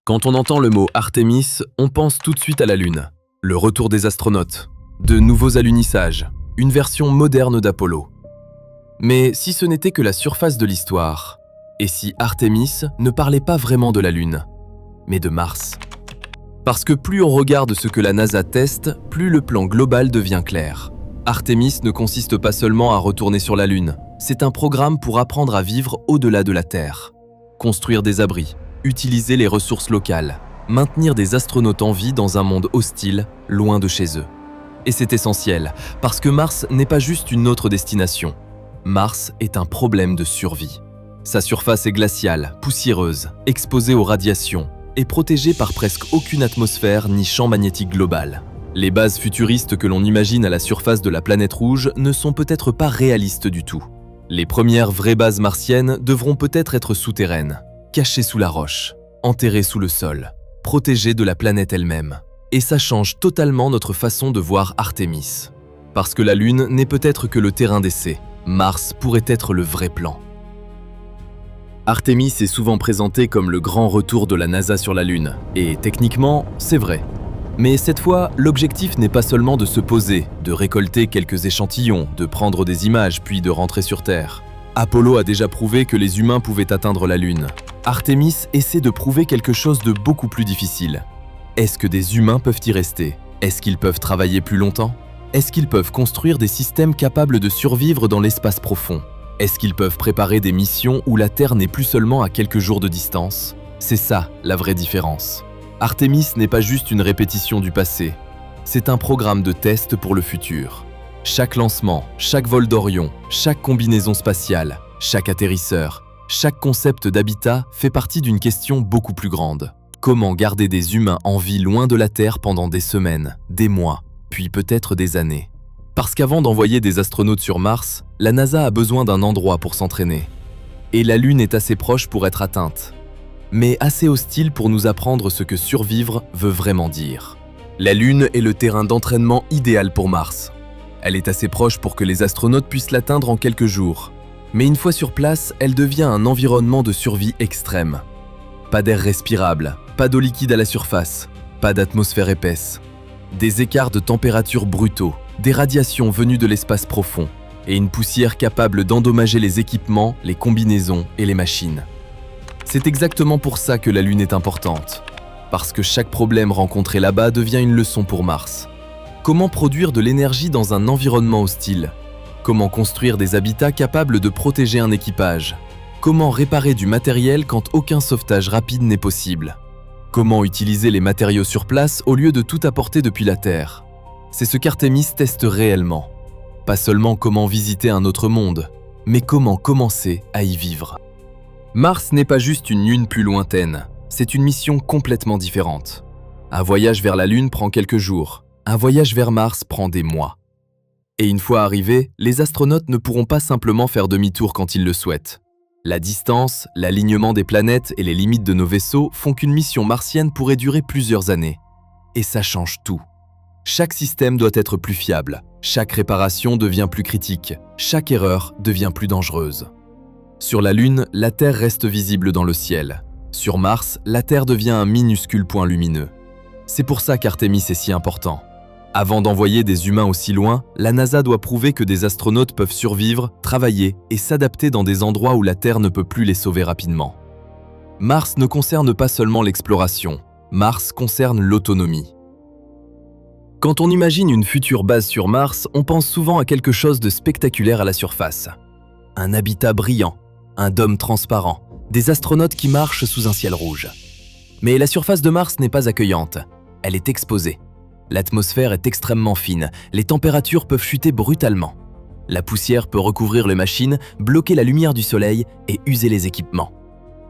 Quand on entend le mot Artemis, on pense tout de suite à la Lune, le retour des astronautes, de nouveaux alunissages, une version moderne d'Apollo. Mais si ce n'était que la surface de l'histoire, et si Artemis ne parlait pas vraiment de la Lune, mais de Mars? Parce que plus on regarde ce que la NASA teste, plus le plan global devient clair. Artemis ne consiste pas seulement à retourner sur la Lune, c'est un programme pour apprendre à vivre au-delà de la Terre. Construire des abris, utiliser les ressources locales, maintenir des astronautes en vie dans un monde hostile, loin de chez eux. Et c'est essentiel, parce que Mars n'est pas juste une autre destination. Mars est un problème de survie. Sa surface est glaciale, poussiéreuse, exposée aux radiations, et protégée par presque aucune atmosphère ni champ magnétique global. Les bases futuristes que l'on imagine à la surface de la planète rouge ne sont peut-être pas réalistes du tout. Les premières vraies bases martiennes devront peut-être être souterraines, cachées sous la roche, enterrées sous le sol, protégées de la planète elle-même. Et ça change totalement notre façon de voir Artemis. Parce que la Lune n'est peut-être que le terrain d'essai, Mars pourrait être le vrai plan. Artemis est souvent présenté comme le grand retour de la NASA sur la Lune, et techniquement, c'est vrai. Mais cette fois, l'objectif n'est pas seulement de se poser, de récolter quelques échantillons, de prendre des images puis de rentrer sur Terre. Apollo a déjà prouvé que les humains pouvaient atteindre la Lune. Artemis essaie de prouver quelque chose de beaucoup plus difficile. Est-ce que des humains peuvent y rester? Est-ce qu'ils peuvent travailler plus longtemps? Est-ce qu'ils peuvent construire des systèmes capables de survivre dans l'espace profond? Est-ce qu'ils peuvent préparer des missions où la Terre n'est plus seulement à quelques jours de distance? C'est ça, la vraie différence. Artemis n'est pas juste une répétition du passé. C'est un programme de test pour le futur. Chaque lancement, chaque vol d'Orion, chaque combinaison spatiale, chaque atterrisseur, chaque concept d'habitat fait partie d'une question beaucoup plus grande. Comment garder des humains en vie loin de la Terre pendant des semaines, des mois, puis peut-être des années? Parce qu'avant d'envoyer des astronautes sur Mars, la NASA a besoin d'un endroit pour s'entraîner. Et la Lune est assez proche pour être atteinte, mais assez hostile pour nous apprendre ce que survivre veut vraiment dire. La Lune est le terrain d'entraînement idéal pour Mars. Elle est assez proche pour que les astronautes puissent l'atteindre en quelques jours. Mais une fois sur place, elle devient un environnement de survie extrême. Pas d'air respirable, pas d'eau liquide à la surface, pas d'atmosphère épaisse. Des écarts de température brutaux, des radiations venues de l'espace profond, et une poussière capable d'endommager les équipements, les combinaisons et les machines. C'est exactement pour ça que la Lune est importante. Parce que chaque problème rencontré là-bas devient une leçon pour Mars. Comment produire de l'énergie dans un environnement hostile? Comment construire des habitats capables de protéger un équipage? Comment réparer du matériel quand aucun sauvetage rapide n'est possible? Comment utiliser les matériaux sur place au lieu de tout apporter depuis la Terre? C'est ce qu'Artemis teste réellement. Pas seulement comment visiter un autre monde, mais comment commencer à y vivre. Mars n'est pas juste une lune plus lointaine, c'est une mission complètement différente. Un voyage vers la Lune prend quelques jours, un voyage vers Mars prend des mois. Et une fois arrivés, les astronautes ne pourront pas simplement faire demi-tour quand ils le souhaitent. La distance, l'alignement des planètes et les limites de nos vaisseaux font qu'une mission martienne pourrait durer plusieurs années. Et ça change tout. Chaque système doit être plus fiable, chaque réparation devient plus critique, chaque erreur devient plus dangereuse. Sur la Lune, la Terre reste visible dans le ciel. Sur Mars, la Terre devient un minuscule point lumineux. C'est pour ça qu'Artemis est si important. Avant d'envoyer des humains aussi loin, la NASA doit prouver que des astronautes peuvent survivre, travailler et s'adapter dans des endroits où la Terre ne peut plus les sauver rapidement. Mars ne concerne pas seulement l'exploration, Mars concerne l'autonomie. Quand on imagine une future base sur Mars, on pense souvent à quelque chose de spectaculaire à la surface. Un habitat brillant, un dôme transparent, des astronautes qui marchent sous un ciel rouge. Mais la surface de Mars n'est pas accueillante, elle est exposée. L'atmosphère est extrêmement fine, les températures peuvent chuter brutalement. La poussière peut recouvrir les machines, bloquer la lumière du soleil et user les équipements.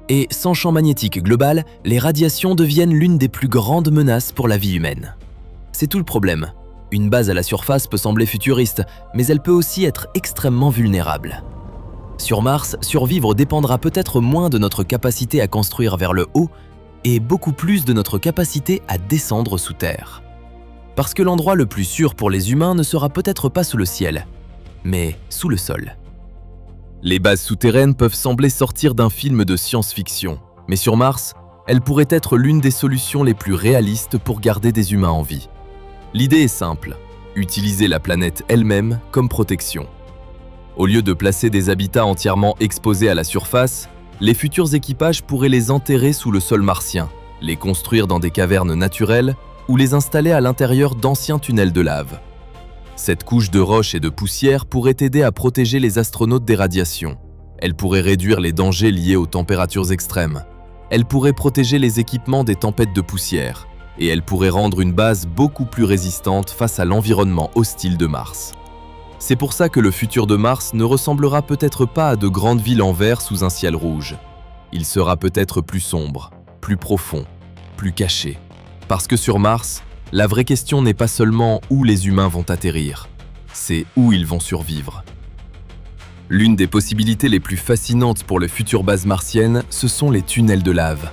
Et sans champ magnétique global, les radiations deviennent l'une des plus grandes menaces pour la vie humaine. C'est tout le problème. Une base à la surface peut sembler futuriste, mais elle peut aussi être extrêmement vulnérable. Sur Mars, survivre dépendra peut-être moins de notre capacité à construire vers le haut et beaucoup plus de notre capacité à descendre sous terre. Parce que l'endroit le plus sûr pour les humains ne sera peut-être pas sous le ciel, mais sous le sol. Les bases souterraines peuvent sembler sortir d'un film de science-fiction, mais sur Mars, Elle pourrait être l'une des solutions les plus réalistes pour garder des humains en vie. L'idée est simple, utiliser la planète elle-même comme protection. Au lieu de placer des habitats entièrement exposés à la surface, les futurs équipages pourraient les enterrer sous le sol martien, les construire dans des cavernes naturelles ou les installer à l'intérieur d'anciens tunnels de lave. Cette couche de roches et de poussière pourrait aider à protéger les astronautes des radiations. Elle pourrait réduire les dangers liés aux températures extrêmes. Elle pourrait protéger les équipements des tempêtes de poussière. Et elle pourrait rendre une base beaucoup plus résistante face à l'environnement hostile de Mars. C'est pour ça que le futur de Mars ne ressemblera peut-être pas à de grandes villes en verre sous un ciel rouge. Il sera peut-être plus sombre, plus profond, plus caché. Parce que sur Mars, la vraie question n'est pas seulement où les humains vont atterrir, c'est où ils vont survivre. L'une des possibilités les plus fascinantes pour les futures bases martiennes, ce sont les tunnels de lave.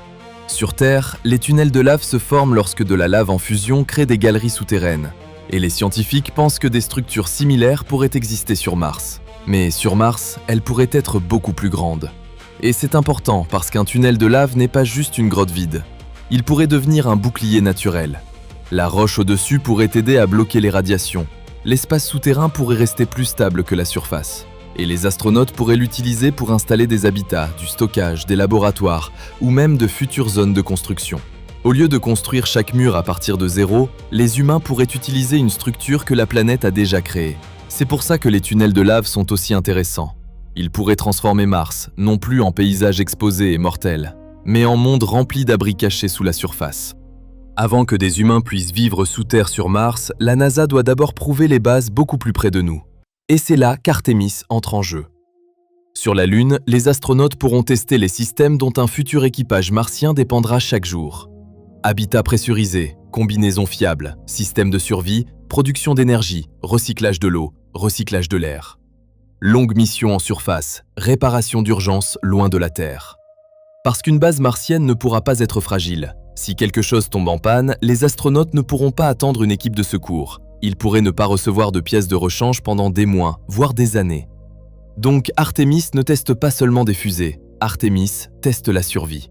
Sur Terre, les tunnels de lave se forment lorsque de la lave en fusion crée des galeries souterraines. Et les scientifiques pensent que des structures similaires pourraient exister sur Mars. Mais sur Mars, elles pourraient être beaucoup plus grandes. Et c'est important parce qu'un tunnel de lave n'est pas juste une grotte vide. Il pourrait devenir un bouclier naturel. La roche au-dessus pourrait aider à bloquer les radiations. L'espace souterrain pourrait rester plus stable que la surface. Et les astronautes pourraient l'utiliser pour installer des habitats, du stockage, des laboratoires ou même de futures zones de construction. Au lieu de construire chaque mur à partir de zéro, les humains pourraient utiliser une structure que la planète a déjà créée. C'est pour ça que les tunnels de lave sont aussi intéressants. Ils pourraient transformer Mars, non plus en paysage exposé et mortel, mais en monde rempli d'abris cachés sous la surface. Avant que des humains puissent vivre sous terre sur Mars, la NASA doit d'abord prouver les bases beaucoup plus près de nous. Et c'est là qu'Artemis entre en jeu. Sur la Lune, les astronautes pourront tester les systèmes dont un futur équipage martien dépendra chaque jour. Habitat pressurisé, combinaison fiable, système de survie, production d'énergie, recyclage de l'eau, recyclage de l'air. Longue mission en surface, réparation d'urgence loin de la Terre. Parce qu'une base martienne ne pourra pas être fragile. Si quelque chose tombe en panne, les astronautes ne pourront pas attendre une équipe de secours. Ils pourraient ne pas recevoir de pièces de rechange pendant des mois, voire des années. Donc Artemis ne teste pas seulement des fusées, Artemis teste la survie.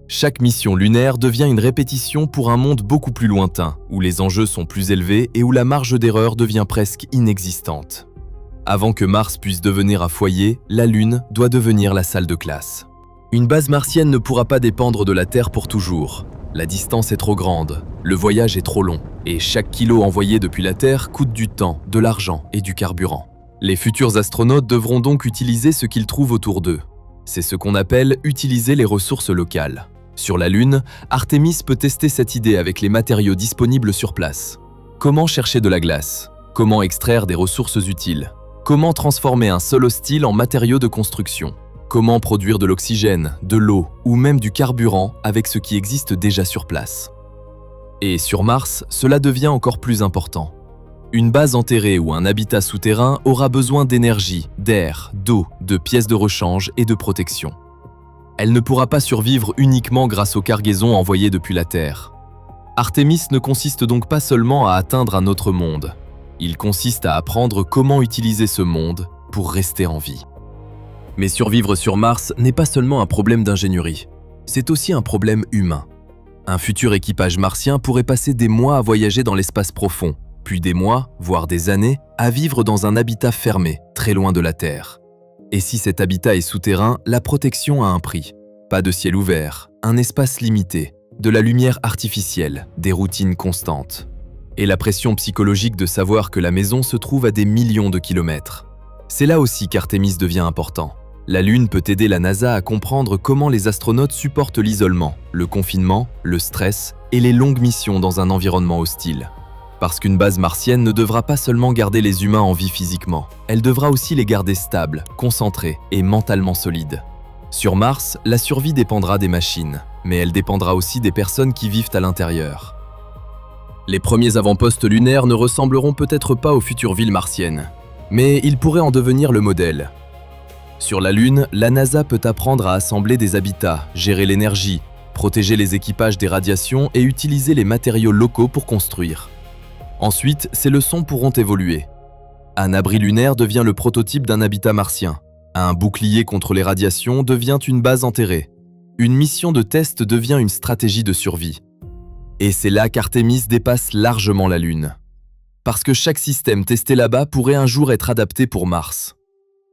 Chaque mission lunaire devient une répétition pour un monde beaucoup plus lointain, où les enjeux sont plus élevés et où la marge d'erreur devient presque inexistante. Avant que Mars puisse devenir un foyer, la Lune doit devenir la salle de classe. Une base martienne ne pourra pas dépendre de la Terre pour toujours. La distance est trop grande, le voyage est trop long, et chaque kilo envoyé depuis la Terre coûte du temps, de l'argent et du carburant. Les futurs astronautes devront donc utiliser ce qu'ils trouvent autour d'eux. C'est ce qu'on appelle utiliser les ressources locales. Sur la Lune, Artemis peut tester cette idée avec les matériaux disponibles sur place. Comment chercher de la glace? Comment extraire des ressources utiles? Comment transformer un sol hostile en matériaux de construction? Comment produire de l'oxygène, de l'eau ou même du carburant avec ce qui existe déjà sur place? Et sur Mars, cela devient encore plus important. Une base enterrée ou un habitat souterrain aura besoin d'énergie, d'air, d'eau, de pièces de rechange et de protection. Elle ne pourra pas survivre uniquement grâce aux cargaisons envoyées depuis la Terre. Artemis ne consiste donc pas seulement à atteindre un autre monde. Il consiste à apprendre comment utiliser ce monde pour rester en vie. Mais survivre sur Mars n'est pas seulement un problème d'ingénierie, c'est aussi un problème humain. Un futur équipage martien pourrait passer des mois à voyager dans l'espace profond, puis des mois, voire des années, à vivre dans un habitat fermé, très loin de la Terre. Et si cet habitat est souterrain, la protection a un prix. Pas de ciel ouvert, un espace limité, de la lumière artificielle, des routines constantes. Et la pression psychologique de savoir que la maison se trouve à des millions de kilomètres. C'est là aussi qu'Artemis devient important. La Lune peut aider la NASA à comprendre comment les astronautes supportent l'isolement, le confinement, le stress et les longues missions dans un environnement hostile. Parce qu'une base martienne ne devra pas seulement garder les humains en vie physiquement, elle devra aussi les garder stables, concentrés et mentalement solides. Sur Mars, la survie dépendra des machines, mais elle dépendra aussi des personnes qui vivent à l'intérieur. Les premiers avant-postes lunaires ne ressembleront peut-être pas aux futures villes martiennes, mais ils pourraient en devenir le modèle. Sur la Lune, la NASA peut apprendre à assembler des habitats, gérer l'énergie, protéger les équipages des radiations et utiliser les matériaux locaux pour construire. Ensuite, ces leçons pourront évoluer. Un abri lunaire devient le prototype d'un habitat martien. Un bouclier contre les radiations devient une base enterrée. Une mission de test devient une stratégie de survie. Et c'est là qu'Artemis dépasse largement la Lune. Parce que chaque système testé là-bas pourrait un jour être adapté pour Mars.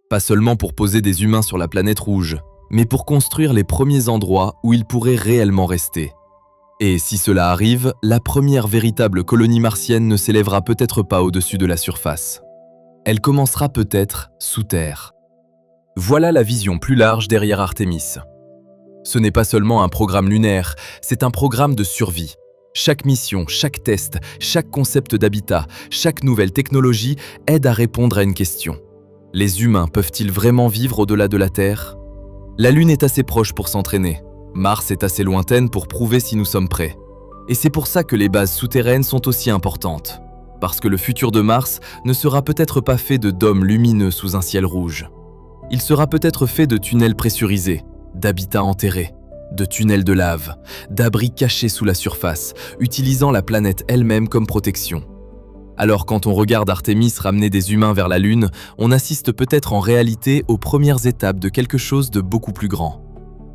Pas seulement pour poser des humains sur la planète rouge, mais pour construire les premiers endroits où ils pourraient réellement rester. Et si cela arrive, la première véritable colonie martienne ne s'élèvera peut-être pas au-dessus de la surface. Elle commencera peut-être sous terre. Voilà la vision plus large derrière Artemis. Ce n'est pas seulement un programme lunaire, c'est un programme de survie. Chaque mission, chaque test, chaque concept d'habitat, chaque nouvelle technologie aide à répondre à une question. Les humains peuvent-ils vraiment vivre au-delà de la Terre ? La Lune est assez proche pour s'entraîner. Mars est assez lointaine pour prouver si nous sommes prêts. Et c'est pour ça que les bases souterraines sont aussi importantes. Parce que le futur de Mars ne sera peut-être pas fait de dômes lumineux sous un ciel rouge. Il sera peut-être fait de tunnels pressurisés, d'habitats enterrés, de tunnels de lave, d'abris cachés sous la surface, utilisant la planète elle-même comme protection. Alors quand on regarde Artemis ramener des humains vers la Lune, on assiste peut-être en réalité aux premières étapes de quelque chose de beaucoup plus grand.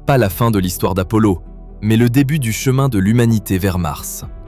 Pas la fin de l'histoire d'Apollo, mais le début du chemin de l'humanité vers Mars.